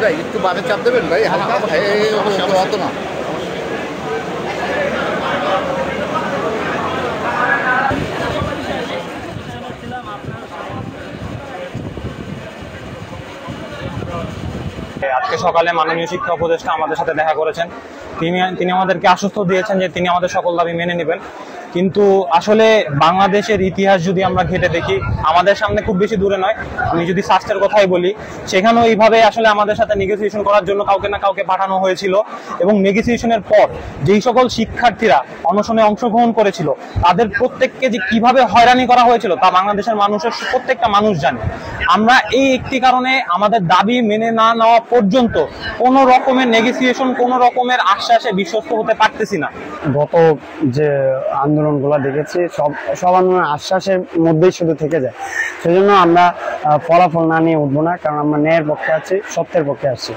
ভাই একটু বামে চাপ দেবেন ভাই, হালকা অত না। আজকে সকালে মাননীয় শিক্ষা উপদেষ্টা আমাদের সাথে দেখা করেছেন। তিনি আমাদেরকে আশ্বস্ত দিয়েছেন যে তিনি আমাদের সকল দাবি মেনে নেবেন। কিন্তু আসলে বাংলাদেশের ইতিহাস যদি আমরা ঘেটে দেখি, আমাদের সামনে খুব বেশি দূরে নয়, আমি যদি শাস্ত্রের কথাই বলি, সেখানেও এইভাবে আসলে আমাদের সাথে নেগোসিয়েশন করার জন্য কাউকে না কাউকে পাঠানো হয়েছিল। এবং নেগোসিয়েশনের পর যেই সকল শিক্ষার্থীরা অনশনে অংশগ্রহণ করেছিল তাদের প্রত্যেককে যে কিভাবে হয়রানি করা হয়েছিল তা বাংলাদেশের মানুষের প্রত্যেকটা মানুষ জানে। আমরা এই একটি কারণে আমাদের দাবি মেনে না নেওয়া পর্যন্ত কোনো রকমের নেগোসিয়েশন, কোনো রকমের আশ্বাসে বিশ্বস্ত হতে পারতেছি না। গত যে আন্দোলনগুলো দেখেছি সব আন্দোলন আশ্বাসের মধ্যেই শুধু থেকে যায়। সেজন্য আমরা ফলাফল না নিয়ে উঠবো না, কারণ আমরা ন্যায়ের পক্ষে আছি, সত্যের পক্ষে আছি।